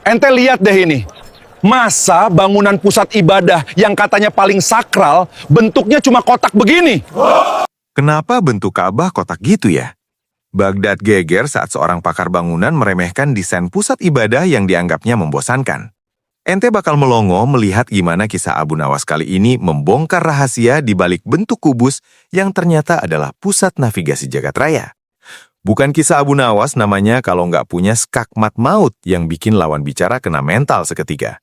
Ente lihat deh ini. Masa bangunan pusat ibadah yang katanya paling sakral, bentuknya cuma kotak begini? Kenapa bentuk Ka'bah kotak gitu ya? Baghdad geger saat seorang pakar bangunan meremehkan desain pusat ibadah yang dianggapnya membosankan. Ente bakal melongo melihat gimana kisah Abu Nawas kali ini membongkar rahasia di balik bentuk kubus yang ternyata adalah pusat navigasi jagat raya. Bukan kisah Abu Nawas namanya kalau nggak punya skakmat maut yang bikin lawan bicara kena mental seketika.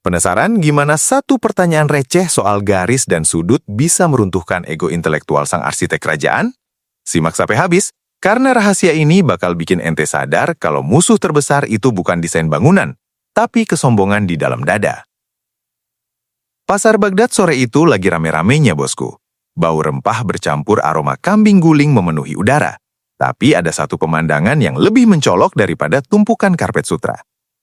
Penasaran gimana satu pertanyaan receh soal garis dan sudut bisa meruntuhkan ego intelektual sang arsitek kerajaan? Simak sampai habis, karena rahasia ini bakal bikin ente sadar kalau musuh terbesar itu bukan desain bangunan, tapi kesombongan di dalam dada. Pasar Baghdad sore itu lagi rame-ramenya, bosku. Bau rempah bercampur aroma kambing guling memenuhi udara. Tapi ada satu pemandangan yang lebih mencolok daripada tumpukan karpet sutra.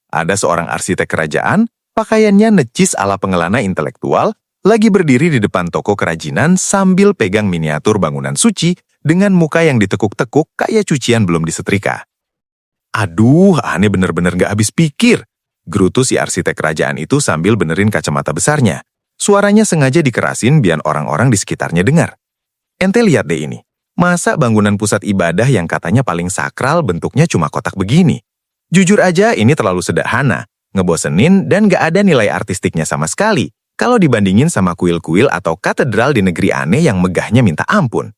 Ada seorang arsitek kerajaan, pakaiannya necis ala pengelana intelektual, lagi berdiri di depan toko kerajinan sambil pegang miniatur bangunan suci dengan muka yang ditekuk-tekuk kayak cucian belum disetrika. Aduh, aneh bener-bener gak habis pikir. Gerutu si arsitek kerajaan itu sambil benerin kacamata besarnya. Suaranya sengaja dikerasin biar orang-orang di sekitarnya dengar. Ente lihat deh ini. Masa bangunan pusat ibadah yang katanya paling sakral bentuknya cuma kotak begini? Jujur aja ini terlalu sederhana, ngebosenin dan gak ada nilai artistiknya sama sekali kalau dibandingin sama kuil-kuil atau katedral di negeri aneh yang megahnya minta ampun.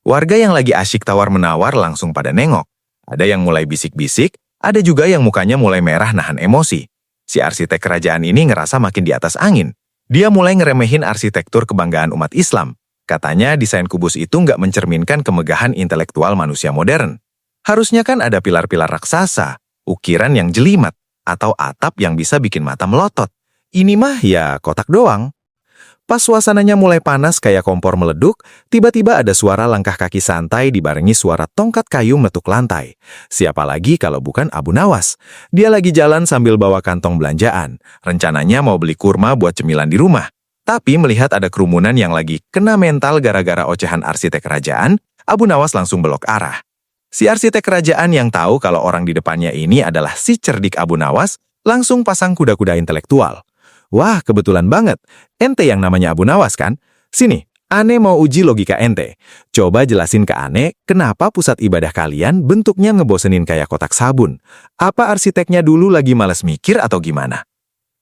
Warga yang lagi asyik tawar-menawar langsung pada nengok. Ada yang mulai bisik-bisik, ada juga yang mukanya mulai merah nahan emosi. Si arsitek kerajaan ini ngerasa makin di atas angin. Dia mulai ngeremehin arsitektur kebanggaan umat Islam. Katanya desain kubus itu nggak mencerminkan kemegahan intelektual manusia modern. Harusnya kan ada pilar-pilar raksasa, ukiran yang jelimet, atau atap yang bisa bikin mata melotot. Ini mah ya kotak doang. Pas suasananya mulai panas kayak kompor meleduk, tiba-tiba ada suara langkah kaki santai dibarengi suara tongkat kayu meletuk lantai. Siapa lagi kalau bukan Abu Nawas? Dia lagi jalan sambil bawa kantong belanjaan. Rencananya mau beli kurma buat cemilan di rumah. Tapi melihat ada kerumunan yang lagi kena mental gara-gara ocehan arsitek kerajaan, Abu Nawas langsung belok arah. Si arsitek kerajaan yang tahu kalau orang di depannya ini adalah si cerdik Abu Nawas, langsung pasang kuda-kuda intelektual. Wah, kebetulan banget. Ente yang namanya Abu Nawas kan? Sini, Ane mau uji logika ente. Coba jelasin ke Ane, kenapa pusat ibadah kalian bentuknya ngebosenin kayak kotak sabun? Apa arsiteknya dulu lagi males mikir atau gimana?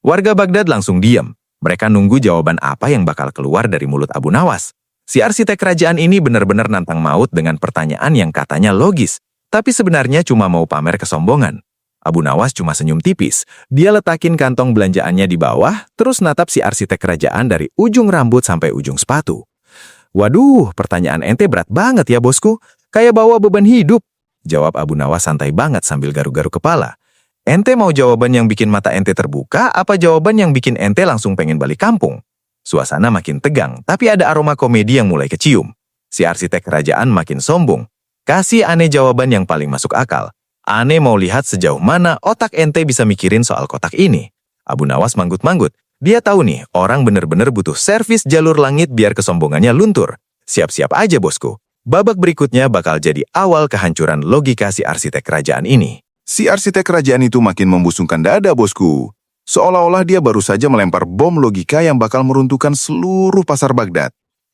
Warga Baghdad langsung diam. Mereka nunggu jawaban apa yang bakal keluar dari mulut Abu Nawas. Si arsitek kerajaan ini benar-benar nantang maut dengan pertanyaan yang katanya logis, tapi sebenarnya cuma mau pamer kesombongan. Abu Nawas cuma senyum tipis. Dia letakin kantong belanjaannya di bawah, terus natap si arsitek kerajaan dari ujung rambut sampai ujung sepatu. Waduh, pertanyaan ente berat banget ya bosku. Kayak bawa beban hidup. Jawab Abu Nawas santai banget sambil garuk-garuk kepala. Ente mau jawaban yang bikin mata ente terbuka, apa jawaban yang bikin ente langsung pengen balik kampung? Suasana makin tegang, tapi ada aroma komedi yang mulai kecium. Si arsitek kerajaan makin sombong. Kasih Ane jawaban yang paling masuk akal. Ane mau lihat sejauh mana otak ente bisa mikirin soal kotak ini. Abu Nawas manggut-manggut. Dia tahu nih, orang bener-bener butuh servis jalur langit biar kesombongannya luntur. Siap-siap aja bosku. Babak berikutnya bakal jadi awal kehancuran logika si arsitek kerajaan ini. Si arsitek kerajaan itu makin membusungkan dada, bosku. Seolah-olah dia baru saja melempar bom logika yang bakal meruntuhkan seluruh pasar Baghdad.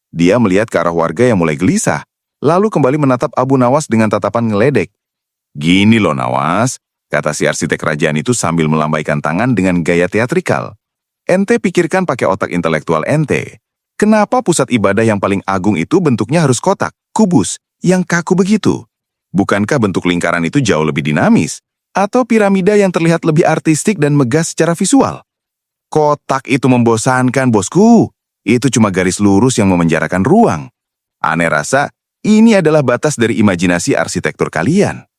Dia melihat ke arah warga yang mulai gelisah, lalu kembali menatap Abu Nawas dengan tatapan ngeledek. Gini loh Nawas, kata si arsitek kerajaan itu sambil melambaikan tangan dengan gaya teatrikal. Ente pikirkan pakai otak intelektual ente. Kenapa pusat ibadah yang paling agung itu bentuknya harus kotak, kubus, yang kaku begitu? Bukankah bentuk lingkaran itu jauh lebih dinamis? Atau piramida yang terlihat lebih artistik dan megah secara visual? Kotak itu membosankan, bosku. Itu cuma garis lurus yang memenjarakan ruang. Aneh rasa, ini adalah batas dari imajinasi arsitektur kalian.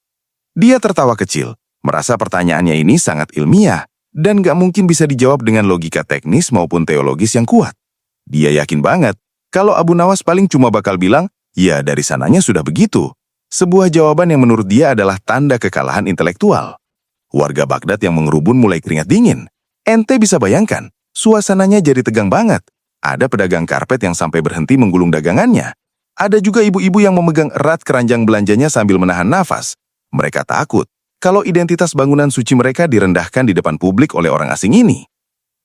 Dia tertawa kecil, merasa pertanyaannya ini sangat ilmiah, dan gak mungkin bisa dijawab dengan logika teknis maupun teologis yang kuat. Dia yakin banget, kalau Abu Nawas paling cuma bakal bilang, ya dari sananya sudah begitu. Sebuah jawaban yang menurut dia adalah tanda kekalahan intelektual. Warga Baghdad yang mengerubun mulai keringat dingin. Ente bisa bayangkan, suasananya jadi tegang banget. Ada pedagang karpet yang sampai berhenti menggulung dagangannya. Ada juga ibu-ibu yang memegang erat keranjang belanjanya sambil menahan nafas. Mereka takut, kalau identitas bangunan suci mereka direndahkan di depan publik oleh orang asing ini?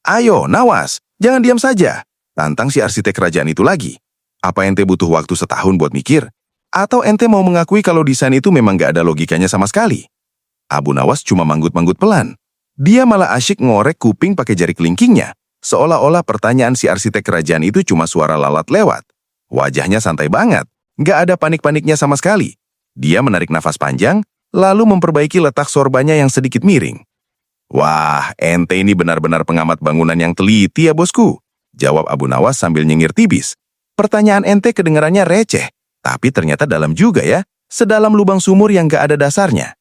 Ayo, Nawas, jangan diam saja. Tantang si arsitek kerajaan itu lagi. Apa ente butuh waktu setahun buat mikir? Atau ente mau mengakui kalau desain itu memang gak ada logikanya sama sekali? Abu Nawas cuma manggut-manggut pelan. Dia malah asyik ngorek kuping pakai jari kelingkingnya, seolah-olah pertanyaan si arsitek kerajaan itu cuma suara lalat lewat. Wajahnya santai banget, gak ada panik-paniknya sama sekali. Dia menarik nafas panjang, lalu memperbaiki letak sorbannya yang sedikit miring. Wah, ente ini benar-benar pengamat bangunan yang teliti ya bosku, jawab Abu Nawas sambil nyengir tipis. Pertanyaan ente kedengarannya receh, tapi ternyata dalam juga ya, sedalam lubang sumur yang gak ada dasarnya.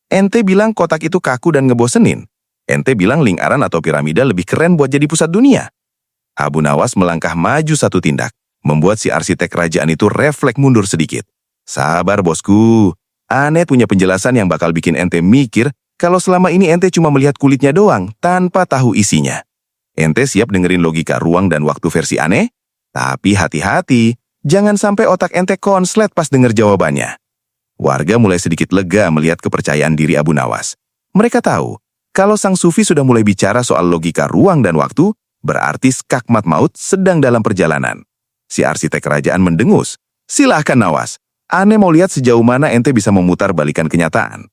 Ente bilang kotak itu kaku dan ngebosenin. Ente bilang lingkaran atau piramida lebih keren buat jadi pusat dunia. Abu Nawas melangkah maju satu tindak, membuat si arsitek kerajaan itu refleks mundur sedikit. Sabar bosku, Ane punya penjelasan yang bakal bikin ente mikir kalau selama ini ente cuma melihat kulitnya doang tanpa tahu isinya. Ente siap dengerin logika ruang dan waktu versi Ane? Tapi hati-hati, jangan sampai otak ente konslet pas denger jawabannya. Warga mulai sedikit lega melihat kepercayaan diri Abu Nawas. Mereka tahu, kalau sang sufi sudah mulai bicara soal logika ruang dan waktu, berarti skakmat maut sedang dalam perjalanan. Si arsitek kerajaan mendengus. Silahkan Nawas, Ane mau lihat sejauh mana ente bisa memutar balikan kenyataan.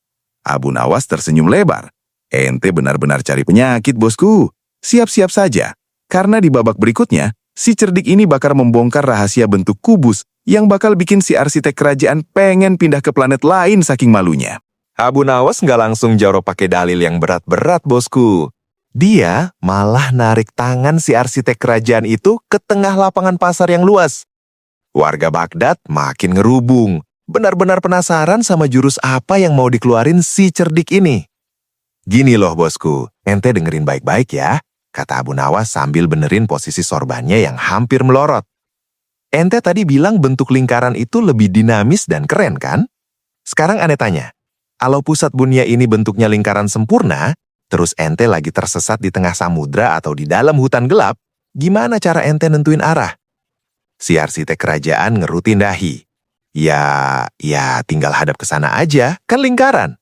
Abu Nawas tersenyum lebar. Ente benar-benar cari penyakit bosku. Siap-siap saja, karena di babak berikutnya, si cerdik ini bakal membongkar rahasia bentuk kubus yang bakal bikin si arsitek kerajaan pengen pindah ke planet lain saking malunya. Abu Nawas nggak langsung jawab pakai dalil yang berat-berat, bosku. Dia malah narik tangan si arsitek kerajaan itu ke tengah lapangan pasar yang luas. Warga Baghdad makin ngerubung, benar-benar penasaran sama jurus apa yang mau dikeluarin si cerdik ini. Gini loh bosku, ente dengerin baik-baik ya, kata Abu Nawas sambil benerin posisi sorbannya yang hampir melorot. Ente tadi bilang bentuk lingkaran itu lebih dinamis dan keren kan? Sekarang ane tanya, kalau pusat dunia ini bentuknya lingkaran sempurna, terus ente lagi tersesat di tengah samudra atau di dalam hutan gelap, gimana cara ente nentuin arah? Si arsitek kerajaan ngerutin dahi. Ya tinggal hadap ke sana aja, kan lingkaran.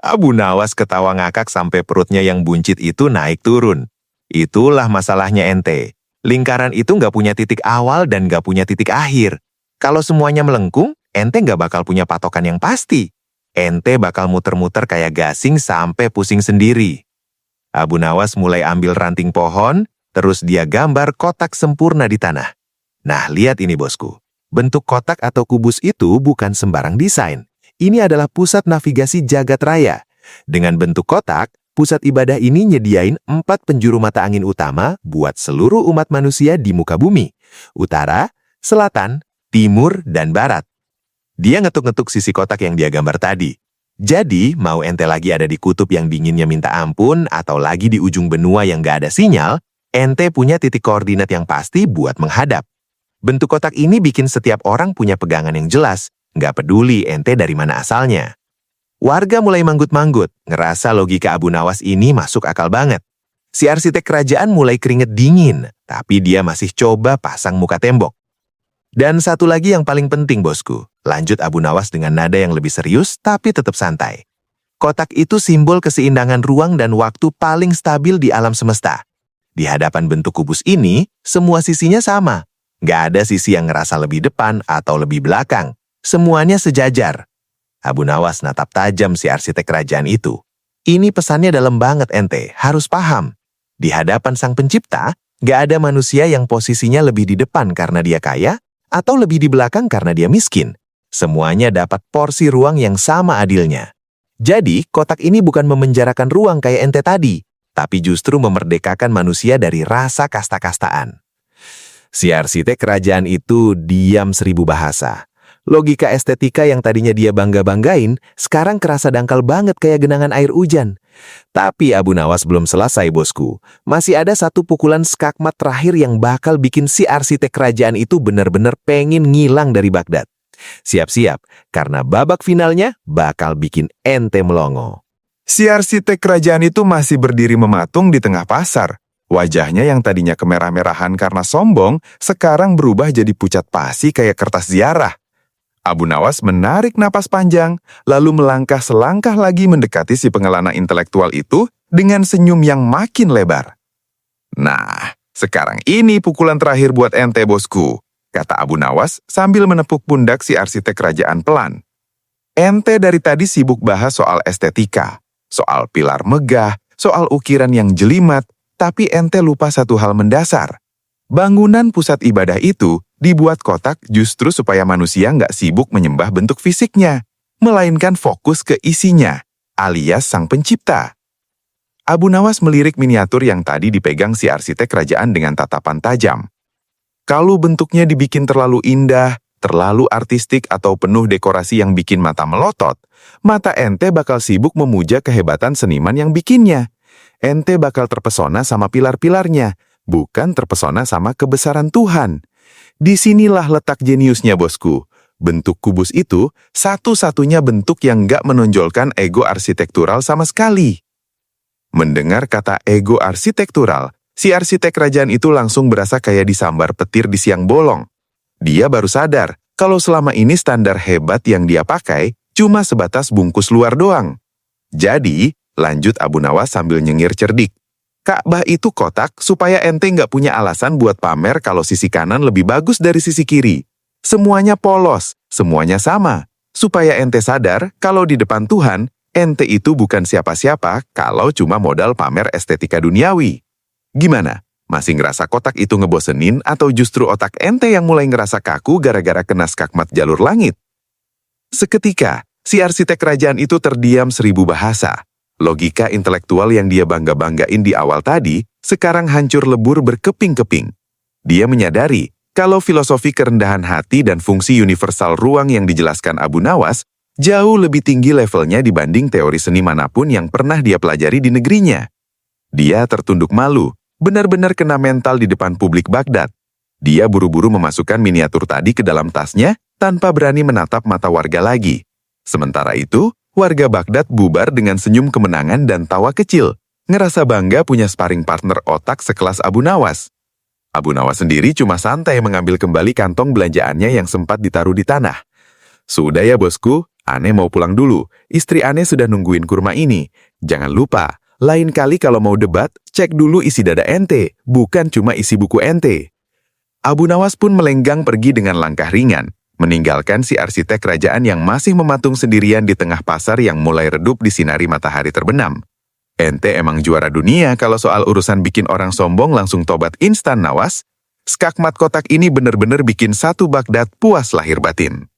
Abu Nawas ketawa ngakak sampai perutnya yang buncit itu naik turun. Itulah masalahnya ente. Lingkaran itu nggak punya titik awal dan nggak punya titik akhir. Kalau semuanya melengkung, ente nggak bakal punya patokan yang pasti. Ente bakal muter-muter kayak gasing sampai pusing sendiri. Abu Nawas mulai ambil ranting pohon, terus dia gambar kotak sempurna di tanah. Nah, lihat ini bosku. Bentuk kotak atau kubus itu bukan sembarang desain. Ini adalah pusat navigasi jagat raya. Dengan bentuk kotak, pusat ibadah ini nyediain 4 penjuru mata angin utama buat seluruh umat manusia di muka bumi. Utara, selatan, timur, dan barat. Dia ngetuk-ngetuk sisi kotak yang dia gambar tadi. Jadi, mau ente lagi ada di kutub yang dinginnya minta ampun atau lagi di ujung benua yang gak ada sinyal, ente punya titik koordinat yang pasti buat menghadap. Bentuk kotak ini bikin setiap orang punya pegangan yang jelas, nggak peduli ente dari mana asalnya. Warga mulai manggut-manggut, ngerasa logika Abu Nawas ini masuk akal banget. Si arsitek kerajaan mulai keringet dingin, tapi dia masih coba pasang muka tembok. Dan satu lagi yang paling penting bosku, lanjut Abu Nawas dengan nada yang lebih serius tapi tetap santai. Kotak itu simbol keseimbangan ruang dan waktu paling stabil di alam semesta. Di hadapan bentuk kubus ini, semua sisinya sama. Nggak ada sisi yang ngerasa lebih depan atau lebih belakang. Semuanya sejajar. Abu Nawas natap tajam si arsitek kerajaan itu. Ini pesannya dalam banget ente, harus paham. Di hadapan sang pencipta, nggak ada manusia yang posisinya lebih di depan karena dia kaya, atau lebih di belakang karena dia miskin. Semuanya dapat porsi ruang yang sama adilnya. Jadi, kotak ini bukan memenjarakan ruang kayak ente tadi, tapi justru memerdekakan manusia dari rasa kasta-kastaan. Si arsitek kerajaan itu diam 1000 bahasa. Logika estetika yang tadinya dia bangga-banggain, sekarang kerasa dangkal banget kayak genangan air hujan. Tapi Abu Nawas belum selesai bosku. Masih ada satu pukulan skakmat terakhir yang bakal bikin si arsitek kerajaan itu benar-benar pengen ngilang dari Baghdad. Siap-siap, karena babak finalnya bakal bikin ente melongo. Si arsitek kerajaan itu masih berdiri mematung di tengah pasar. Wajahnya yang tadinya kemerah-merahan karena sombong, sekarang berubah jadi pucat pasi kayak kertas ziarah. Abu Nawas menarik napas panjang, lalu melangkah selangkah lagi mendekati si pengelana intelektual itu dengan senyum yang makin lebar. "Nah, sekarang ini pukulan terakhir buat ente, bosku," kata Abu Nawas sambil menepuk pundak si arsitek kerajaan pelan. "Ente dari tadi sibuk bahas soal estetika, soal pilar megah, soal ukiran yang jelimet, tapi ente lupa satu hal mendasar. Bangunan pusat ibadah itu dibuat kotak justru supaya manusia nggak sibuk menyembah bentuk fisiknya, melainkan fokus ke isinya, alias sang pencipta." Abu Nawas melirik miniatur yang tadi dipegang si arsitek kerajaan dengan tatapan tajam. Kalau bentuknya dibikin terlalu indah, terlalu artistik atau penuh dekorasi yang bikin mata melotot, mata ente bakal sibuk memuja kehebatan seniman yang bikinnya. Ente bakal terpesona sama pilar-pilarnya, bukan terpesona sama kebesaran Tuhan. Disinilah letak jeniusnya, bosku. Bentuk kubus itu satu-satunya bentuk yang nggak menonjolkan ego arsitektural sama sekali. Mendengar kata ego arsitektural, si arsitek kerajaan itu langsung berasa kayak disambar petir di siang bolong. Dia baru sadar kalau selama ini standar hebat yang dia pakai cuma sebatas bungkus luar doang. Jadi, lanjut Abu Nawas sambil nyengir cerdik, Ka'bah itu kotak supaya ente nggak punya alasan buat pamer kalau sisi kanan lebih bagus dari sisi kiri. Semuanya polos, semuanya sama. Supaya ente sadar kalau di depan Tuhan, ente itu bukan siapa-siapa kalau cuma modal pamer estetika duniawi. Gimana? Masih ngerasa kotak itu ngebosenin atau justru otak ente yang mulai ngerasa kaku gara-gara kena skakmat jalur langit? Seketika, si arsitek kerajaan itu terdiam 1000 bahasa. Logika intelektual yang dia bangga-banggain di awal tadi, sekarang hancur lebur berkeping-keping. Dia menyadari kalau filosofi kerendahan hati dan fungsi universal ruang yang dijelaskan Abu Nawas jauh lebih tinggi levelnya dibanding teori seni manapun yang pernah dia pelajari di negerinya. Dia tertunduk malu, benar-benar kena mental di depan publik Baghdad. Dia buru-buru memasukkan miniatur tadi ke dalam tasnya tanpa berani menatap mata warga lagi. Sementara itu, warga Baghdad bubar dengan senyum kemenangan dan tawa kecil, ngerasa bangga punya sparring partner otak sekelas Abu Nawas. Abu Nawas sendiri cuma santai mengambil kembali kantong belanjaannya yang sempat ditaruh di tanah. "Sudah ya bosku, Ane mau pulang dulu. Istri Ane sudah nungguin kurma ini. Jangan lupa, lain kali kalau mau debat, cek dulu isi dada ente, bukan cuma isi buku ente." Abu Nawas pun melenggang pergi dengan langkah ringan, meninggalkan si arsitek kerajaan yang masih mematung sendirian di tengah pasar yang mulai redup disinari matahari terbenam. "Ente emang juara dunia kalau soal urusan bikin orang sombong langsung tobat instan, Nawas. Skakmat kotak ini bener-bener bikin satu Baghdad puas lahir batin."